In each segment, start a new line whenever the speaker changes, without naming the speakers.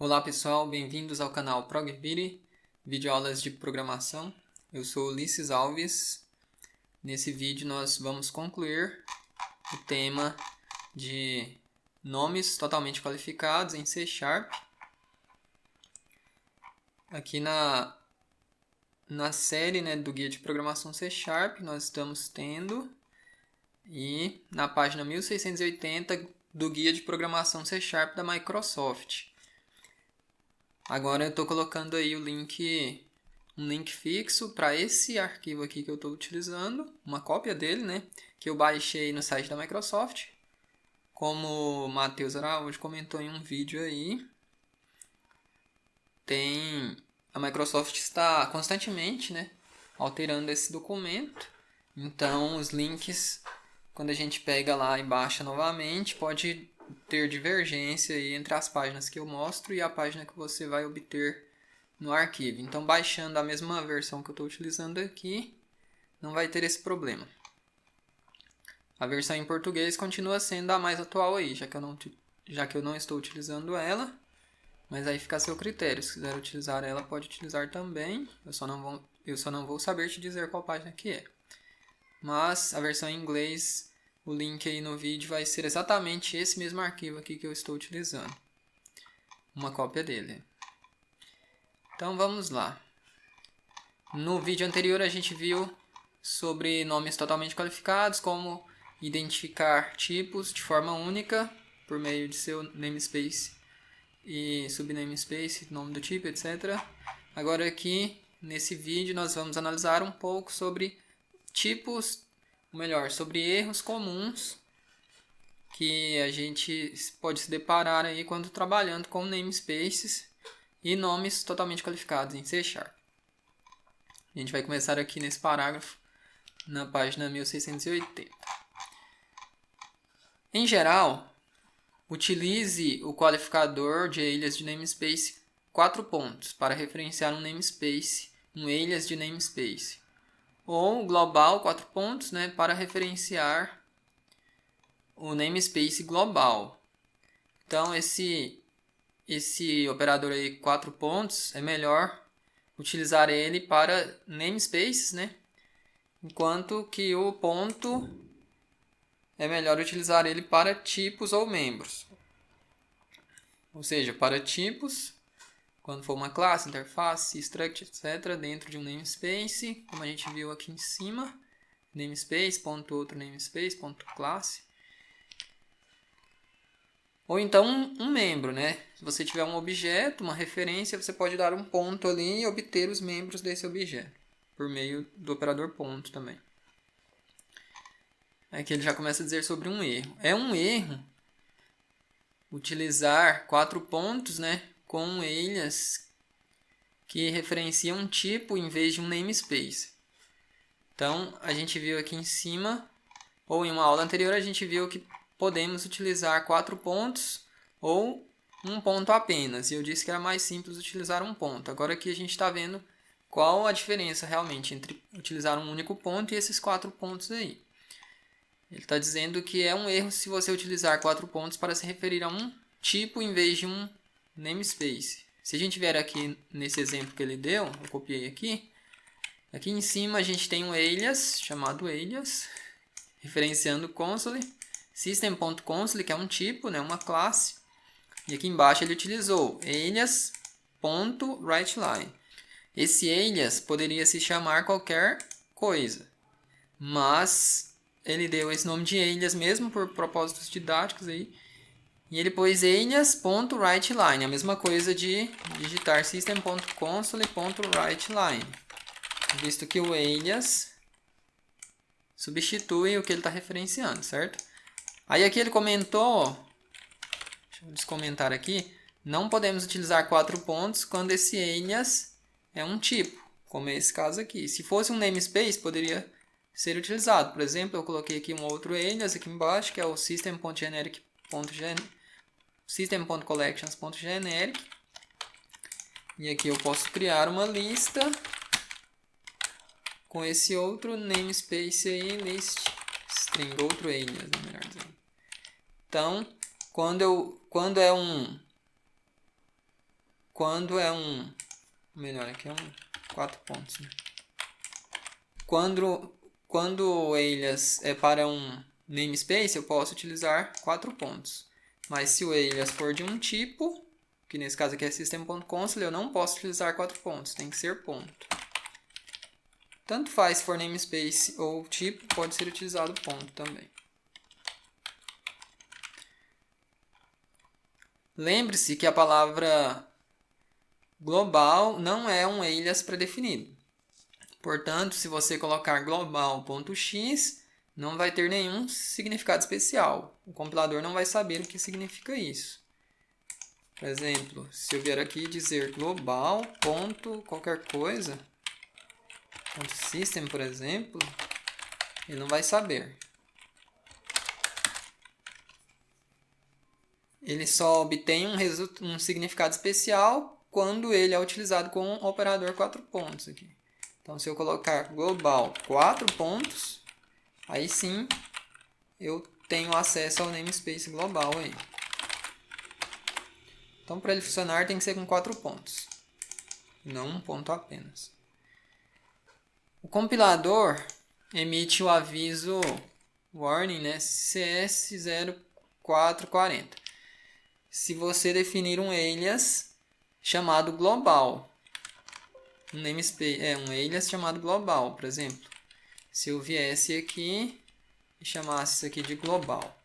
Olá pessoal, bem-vindos ao canal ProgViri, videoaulas de programação. Eu sou Ulisses Alves. Nesse vídeo nós vamos concluir o tema de nomes totalmente qualificados em C#. Aqui na série do Guia de Programação C#, nós estamos tendo, e na página 1680 do Guia de Programação C# da Microsoft. Agora eu estou colocando aí um link fixo para esse arquivo aqui que eu estou utilizando, uma cópia dele, que eu baixei no site da Microsoft. Como o Matheus Araújo comentou em um vídeo aí, a Microsoft está constantemente alterando esse documento. Então os links, quando a gente pega lá e baixa novamente, pode ter divergência aí entre as páginas que eu mostro e a página que você vai obter no arquivo. Então, baixando a mesma versão que eu estou utilizando aqui, não vai ter esse problema. A versão em português continua sendo a mais atual aí, já que eu não estou utilizando ela, mas aí fica a seu critério. Se quiser utilizar ela, pode utilizar também. Eu só não vou saber te dizer qual página que é. Mas a versão em inglês, o link aí no vídeo vai ser exatamente esse mesmo arquivo aqui que eu estou utilizando. Uma cópia dele. Então vamos lá. No vídeo anterior a gente viu sobre nomes totalmente qualificados, como identificar tipos de forma única por meio de seu namespace e subnamespace, nome do tipo, etc. Agora aqui nesse vídeo nós vamos analisar um pouco sobre tipos, ou melhor, sobre erros comuns que a gente pode se deparar aí quando trabalhando com namespaces e nomes totalmente qualificados em C#. A gente vai começar aqui nesse parágrafo na página 1680. Em geral, utilize o qualificador de alias de namespace 4 pontos para referenciar um namespace, um alias de namespace. Ou global 4 pontos, para referenciar o namespace global. Então esse operador aí 4 pontos é melhor utilizar ele para namespaces, enquanto que o ponto é melhor utilizar ele para tipos ou membros. Ou seja, para tipos, quando for uma classe, interface, struct, etc., dentro de um namespace, como a gente viu aqui em cima, namespace, ponto outro namespace, ponto classe. Ou então um membro, Se você tiver um objeto, uma referência, você pode dar um ponto ali e obter os membros desse objeto, por meio do operador ponto também. Aqui ele já começa a dizer sobre um erro. É um erro utilizar 4 pontos, com alias que referenciam um tipo em vez de um namespace. Então, a gente viu aqui em cima, ou em uma aula anterior, a gente viu que podemos utilizar 4 pontos ou um ponto apenas. E eu disse que era mais simples utilizar um ponto. Agora aqui a gente está vendo qual a diferença realmente entre utilizar um único ponto e esses 4 pontos aí. Ele está dizendo que é um erro se você utilizar 4 pontos para se referir a um tipo em vez de um namespace. Se a gente vier aqui nesse exemplo que ele deu, eu copiei aqui. Aqui em cima a gente tem um alias, chamado alias, referenciando console, system.console, que é um tipo, uma classe. E aqui embaixo ele utilizou alias.writeLine. Esse alias poderia se chamar qualquer coisa, mas ele deu esse nome de alias mesmo por propósitos didáticos aí. E ele pôs alias.writeLine, a mesma coisa de digitar system.console.writeLine, visto que o alias substitui o que ele está referenciando, certo? Aí aqui ele comentou, deixa eu descomentar aqui, não podemos utilizar 4 pontos quando esse alias é um tipo, como é esse caso aqui. Se fosse um namespace, poderia ser utilizado. Por exemplo, eu coloquei aqui um outro alias aqui embaixo, que é o system.collections.generic. E aqui eu posso criar uma lista com esse outro namespace aí, list string, outro alias, melhor dizendo. Então, quando é um quando é um... Melhor, aqui é um 4 pontos, né? Quando o alias é para um namespace, eu posso utilizar 4 pontos. Mas se o alias for de um tipo, que nesse caso aqui é system.console, eu não posso utilizar 4 pontos, tem que ser ponto. Tanto faz se for namespace ou tipo, pode ser utilizado ponto também. Lembre-se que a palavra global não é um alias pré-definido. Portanto, se você colocar global.x, não vai ter nenhum significado especial. O compilador não vai saber o que significa isso. Por exemplo, se eu vier aqui dizer global. Qualquer coisa, .system, por exemplo, ele não vai saber. Ele só obtém um significado especial quando ele é utilizado com o operador 4 pontos aqui. Então, se eu colocar global 4 pontos, aí sim eu tenho acesso ao namespace global aí. Então, para ele funcionar, tem que ser com 4 pontos, não um ponto apenas. O compilador emite o aviso warning, né, CS0440. Se você definir um alias chamado global, um namespace, um alias chamado global, por exemplo. Se eu viesse aqui e chamasse isso aqui de global,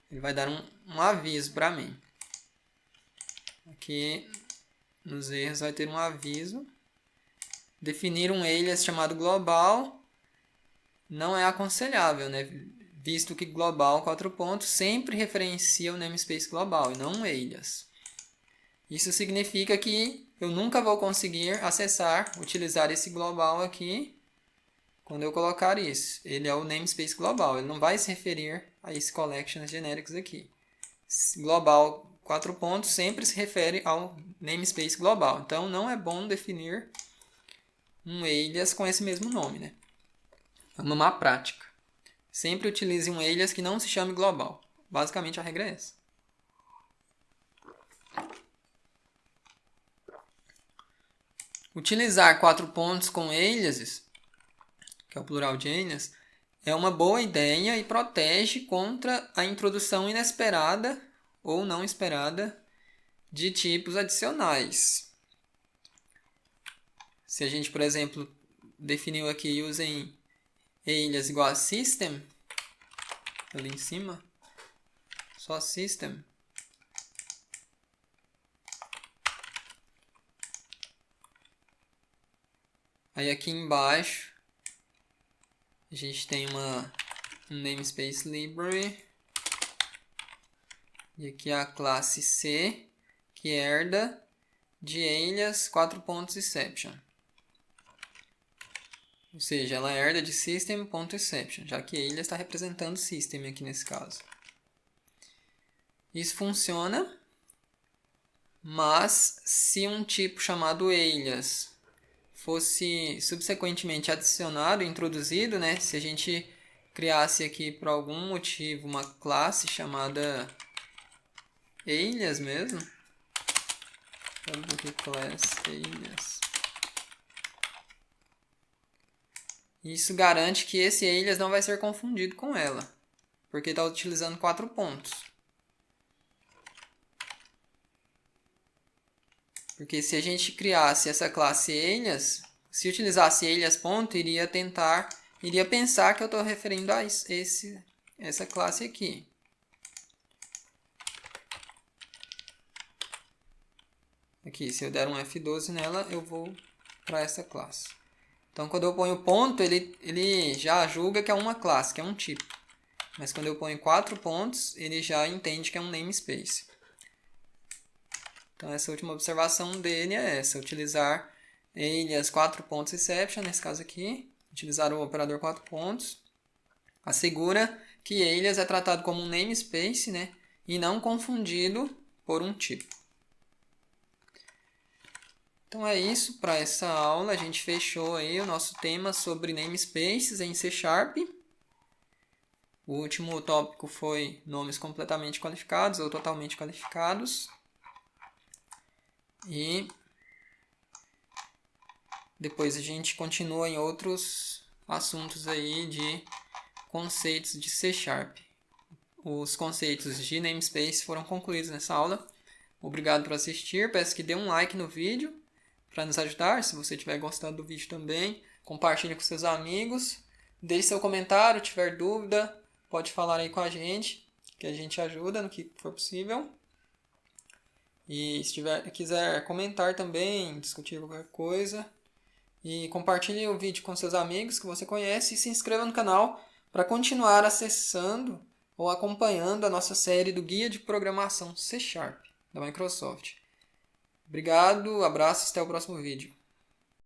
ele vai dar um aviso para mim. Aqui nos erros vai ter um aviso. Definir um alias chamado global não é aconselhável, né? Visto que global 4 pontos sempre referencia o namespace global e não um alias. Isso significa que eu nunca vou conseguir acessar, utilizar esse global aqui quando eu colocar isso. Ele é o namespace global, ele não vai se referir a esse collections genéricos aqui. Global 4 pontos sempre se refere ao namespace global. Então não é bom definir um alias com esse mesmo nome, né? É uma má prática. Sempre utilize um alias que não se chame global. Basicamente a regra é essa. Utilizar 4 pontos com aliases, que é o plural de alias, é uma boa ideia e protege contra a introdução inesperada ou não esperada de tipos adicionais. Se a gente, por exemplo, definiu aqui usem alias igual a system, ali em cima, só system. Aí aqui embaixo a gente tem um namespace library e aqui a classe C que herda de alias 4 pontos exception. Ou seja, ela herda de system.exception, já que alias está representando system aqui nesse caso. Isso funciona, mas se um tipo chamado alias fosse subsequentemente adicionado, introduzido, né? Se a gente criasse aqui por algum motivo uma classe chamada alias mesmo, class alias, isso garante que esse alias não vai ser confundido com ela, porque está utilizando 4 pontos. Porque se a gente criasse essa classe alias, se utilizasse alias ponto, iria pensar que eu estou referindo a essa classe aqui. Aqui, se eu der um F12 nela, eu vou para essa classe. Então, quando eu ponho ponto, ele já julga que é uma classe, que é um tipo. Mas quando eu ponho 4 pontos, ele já entende que é um namespace. Então, essa última observação dele é essa, utilizar alias 4 pontos exception, nesse caso aqui, utilizar o operador 4 pontos, assegura que alias é tratado como um namespace, né, e não confundido por um tipo. Então é isso para essa aula, a gente fechou aí o nosso tema sobre namespaces em C#. O último tópico foi nomes completamente qualificados ou totalmente qualificados. E depois a gente continua em outros assuntos aí de conceitos de C#. Os conceitos de namespace foram concluídos nessa aula. Obrigado por assistir. Peço que dê um like no vídeo para nos ajudar. Se você tiver gostado do vídeo também, compartilhe com seus amigos. Deixe seu comentário, tiver dúvida, pode falar aí com a gente, que a gente ajuda no que for possível. E se quiser comentar também, discutir qualquer coisa. E compartilhe o vídeo com seus amigos que você conhece e se inscreva no canal para continuar acessando ou acompanhando a nossa série do Guia de Programação C# da Microsoft. Obrigado, abraço e até o próximo vídeo.